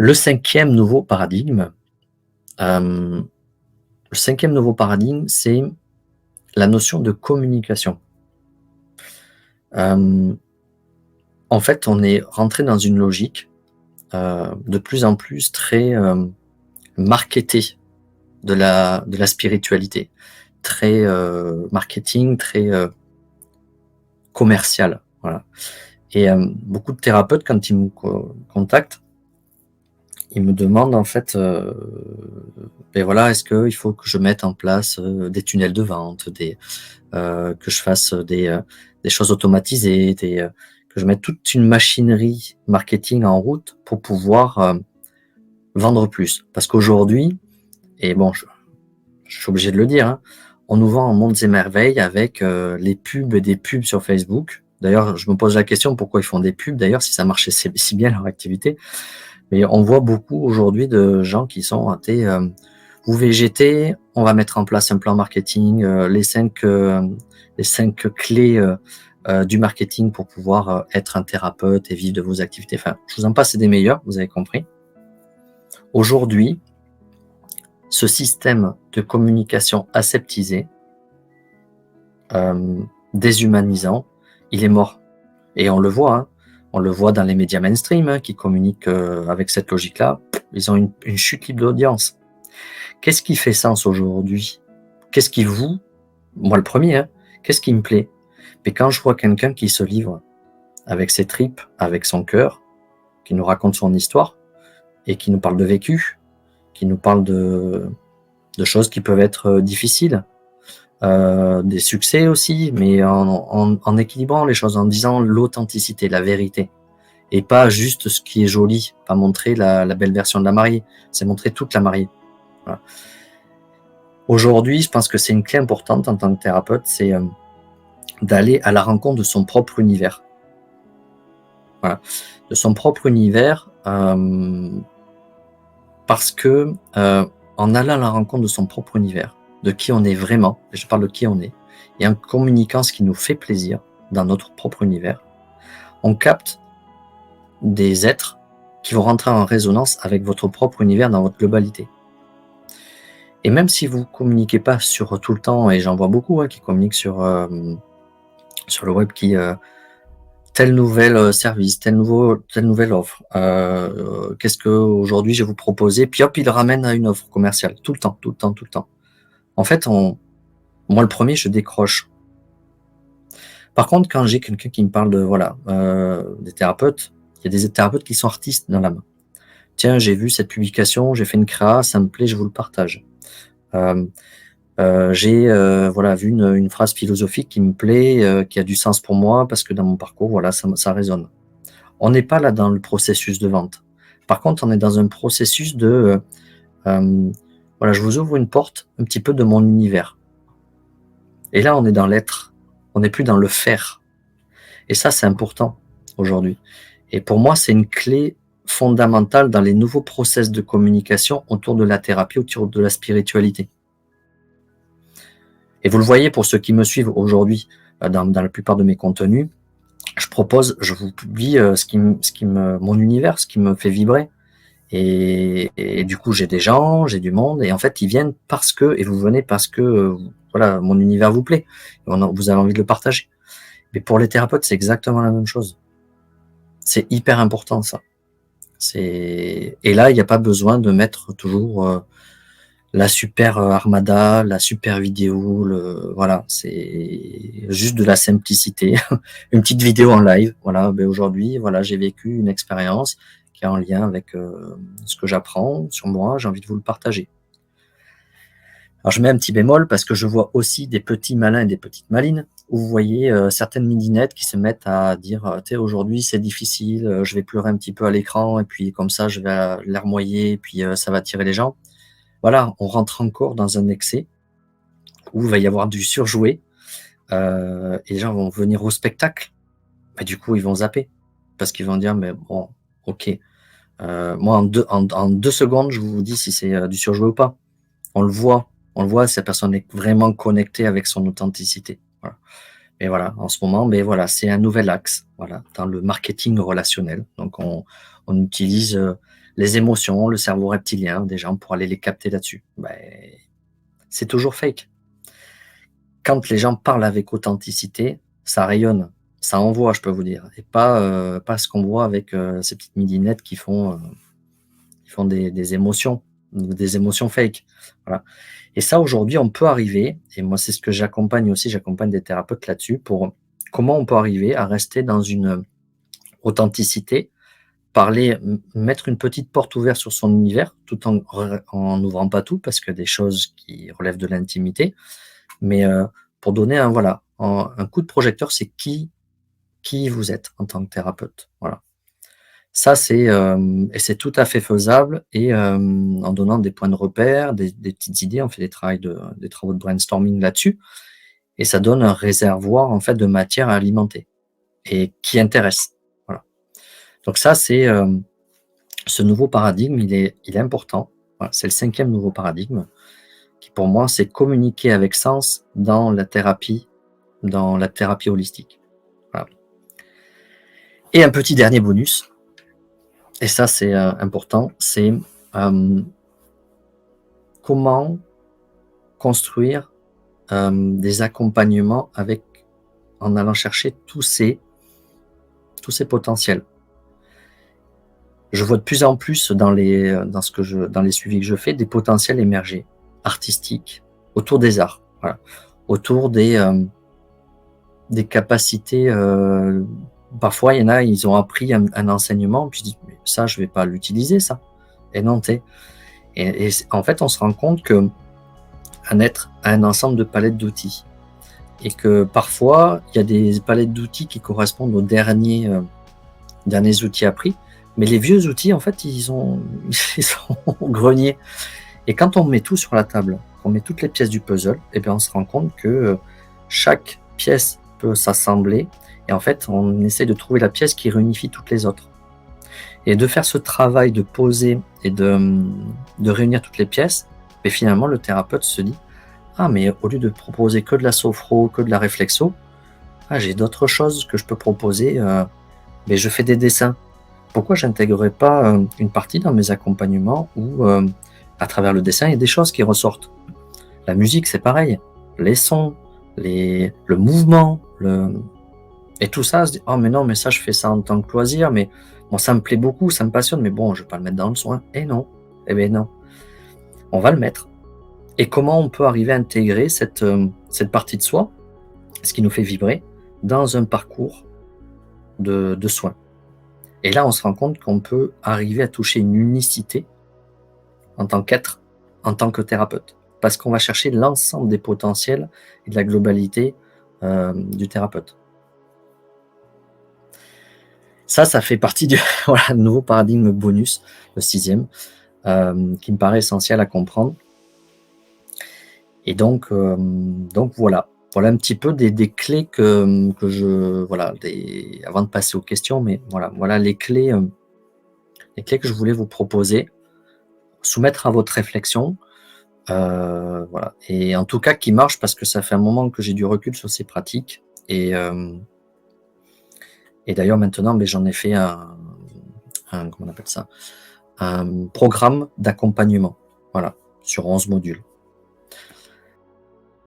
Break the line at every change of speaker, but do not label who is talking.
Le 5e nouveau paradigme, hem, le 5e nouveau paradigme, c'est la notion de communication. Hem, En fait, on est rentré dans une logique, de plus en plus très, marketée de la spiritualité. Très, marketing, très, commercial, voilà. Et beaucoup de thérapeutes quand ils me contactent, ils me demandent en fait, voilà, est-ce qu'il faut que je mette en place, des tunnels de vente, que je fasse des choses automatisées, que je mette toute une machinerie marketing en route pour pouvoir, vendre plus. Parce qu'aujourd'hui, et bon, je suis obligé de le dire, hein, on nous vend en monts et merveilles avec, les pubs et des pubs sur Facebook. D'ailleurs, je me pose la question pourquoi ils font des pubs d'ailleurs si ça marchait si bien leur activité. Mais on voit beaucoup aujourd'hui de gens qui sont: «Tu vous VGT, on va mettre en place un plan marketing, les 5 clés, du marketing pour pouvoir, être un thérapeute et vivre de vos activités». Enfin, je vous en passe et des meilleurs, vous avez compris. Aujourd'hui, ce système de communication aseptisé, déshumanisant, il est mort. Et on le voit, hein. On le voit dans les médias mainstream, hein, qui communiquent, avec cette logique-là. Ils ont une chute libre d'audience. Qu'est-ce qui fait sens aujourd'hui? Qu'est-ce qui moi le premier, hein, qu'est-ce qui me plaît? Mais quand je vois quelqu'un qui se livre avec ses tripes, avec son cœur, qui nous raconte son histoire et qui nous parle de vécu, qui nous parle de choses qui peuvent être, difficiles, des succès aussi, mais en équilibrant les choses, en disant l'authenticité, la vérité et pas juste ce qui est joli, pas montrer la belle version de la mariée, c'est montrer toute la mariée. Voilà. Aujourd'hui, je pense que c'est une clé importante en tant que thérapeute, c'est, d'aller à la rencontre de son propre univers. Voilà, de son propre univers, parce que, en allant à la rencontre de son propre univers, de qui on est vraiment, je parle de qui on est, et en communiquant ce qui nous fait plaisir dans notre propre univers, on capte des êtres qui vont rentrer en résonance avec votre propre univers dans votre globalité. Et même si vous communiquez pas sur tout le temps, et j'en vois beaucoup, hein, qui communiquent sur le web, qui, tel nouvel, service, telle nouvelle offre, qu'est-ce qu'aujourd'hui je vais vous proposer? Puis hop, il ramène à une offre commerciale, tout le temps, tout le temps, tout le temps. En fait, moi le premier, je décroche. Par contre, quand j'ai quelqu'un qui me parle de voilà, des thérapeutes, il y a des thérapeutes qui sont artistes dans l'âme. «Tiens, j'ai vu cette publication, j'ai fait une créa, ça me plaît, je vous le partage». Hem, j'ai, voilà, vu une phrase philosophique qui me plaît, qui a du sens pour moi parce que dans mon parcours, voilà, ça résonne. On n'est pas là dans le processus de vente. Par contre, on est dans un processus de, voilà, je vous ouvre une porte un petit peu de mon univers. Et là, on est dans l'être, on n'est plus dans le faire. Et ça, c'est important aujourd'hui. Et pour moi, c'est une clé fondamentale dans les nouveaux process de communication autour de la thérapie, autour de la spiritualité. Et vous le voyez pour ceux qui me suivent aujourd'hui, dans la plupart de mes contenus, je vous publie, mon univers, ce qui me fait vibrer. Et du coup, j'ai des gens, j'ai du monde, et en fait, ils viennent parce que, et vous venez parce que, voilà, mon univers vous plaît, vous avez envie de le partager. Mais pour les thérapeutes, c'est exactement la même chose. C'est hyper important, ça. Et là, il n'y a pas besoin de mettre toujours, la super, armada, la super vidéo, voilà, c'est juste de la simplicité. Une petite vidéo en live, voilà, aujourd'hui, voilà, j'ai vécu une expérience qui est en lien avec, ce que j'apprends sur moi, j'ai envie de vous le partager. Alors je mets un petit bémol parce que je vois aussi des petits malins et des petites malines, où vous voyez, certaines midinettes qui se mettent à dire, «Tu sais, aujourd'hui c'est difficile, je vais pleurer un petit peu à l'écran et puis comme ça je vais, larmoyer et puis, ça va attirer les gens». Voilà, on rentre encore dans un excès où il va y avoir du surjoué, et les gens vont venir au spectacle. Bah, du coup, ils vont zapper parce qu'ils vont dire: «Mais bon, OK, moi en 2 secondes, je vous dis si c'est, du surjoué ou pas». On le voit si la personne est vraiment connectée avec son authenticité. Voilà. Et voilà, en ce moment, ben voilà, c'est un nouvel axe, voilà, dans le marketing relationnel. Donc on utilise, les émotions, le cerveau reptilien des gens pour aller les capter là-dessus. Ben, c'est toujours fake. Quand les gens parlent avec authenticité, ça rayonne, ça envoie, je peux vous dire, et pas ce qu'on voit avec, ces petites midinettes qui font des émotions fake. Voilà. Et ça, aujourd'hui, on peut arriver, et moi, c'est ce que j'accompagne aussi, j'accompagne des thérapeutes là-dessus, pour comment on peut arriver à rester dans une authenticité, parler, mettre une petite porte ouverte sur son univers, tout en n'ouvrant pas tout, parce que des choses qui relèvent de l'intimité, mais pour donner voilà, un coup de projecteur, c'est qui vous êtes en tant que thérapeute. Voilà. Ça, et c'est tout à fait faisable, et en donnant des points de repère, des petites idées, on fait des travaux de brainstorming là-dessus, et ça donne un réservoir en fait de matière à alimenter et qui intéresse. Voilà. Donc ça, ce nouveau paradigme, il est important. Voilà, c'est le 5e nouveau paradigme qui, pour moi, c'est communiquer avec sens dans la thérapie holistique. Voilà. Et un petit dernier bonus, et ça c'est important, c'est comment construire des accompagnements en allant chercher tous ces potentiels. Je vois de plus en plus dans les suivis que je fais, des potentiels émerger, artistiques, autour des arts, voilà, autour des capacités. Parfois, il y en a, ils ont appris un enseignement, puis je dis, mais ça, je vais pas l'utiliser, ça. Et non, et en fait, on se rend compte que un être a un ensemble de palettes d'outils, et que parfois, il y a des palettes d'outils qui correspondent aux derniers outils appris, mais les vieux outils, en fait, ils sont au grenier. Et quand on met tout sur la table, qu'on met toutes les pièces du puzzle, et bien on se rend compte que chaque pièce peut s'assembler, et en fait, on essaie de trouver la pièce qui réunifie toutes les autres. Et de faire ce travail de poser et de réunir toutes les pièces, et finalement, le thérapeute se dit, ah, mais au lieu de proposer que de la sophro, que de la réflexo, j'ai d'autres choses que je peux proposer, mais je fais des dessins. Pourquoi j'intégrerais pas une partie dans mes accompagnements où, à travers le dessin, il y a des choses qui ressortent. La musique, c'est pareil. Les sons, le mouvement, et tout ça, se dit, oh mais non, mais ça, je fais ça en tant que loisir, mais bon, ça me plaît beaucoup, ça me passionne, mais bon, je vais pas le mettre dans le soin. Et non, eh bien non, on va le mettre. Et comment on peut arriver à intégrer cette partie de soi, ce qui nous fait vibrer, dans un parcours de soins. Et là, on se rend compte qu'on peut arriver à toucher une unicité en tant qu'être, en tant que thérapeute, parce qu'on va chercher l'ensemble des potentiels et de la globalité du thérapeute. Ça fait partie du voilà, nouveau paradigme bonus, le 6e, qui me paraît essentiel à comprendre. Et donc voilà. Voilà un petit peu des clés que voilà, avant de passer aux questions, mais voilà les clés que je voulais vous proposer, soumettre à votre réflexion, voilà. Et en tout cas qui marche, parce que ça fait un moment que j'ai du recul sur ces pratiques, et d'ailleurs maintenant, j'en ai fait un comment on appelle ça? Un programme d'accompagnement, voilà, sur 11 modules.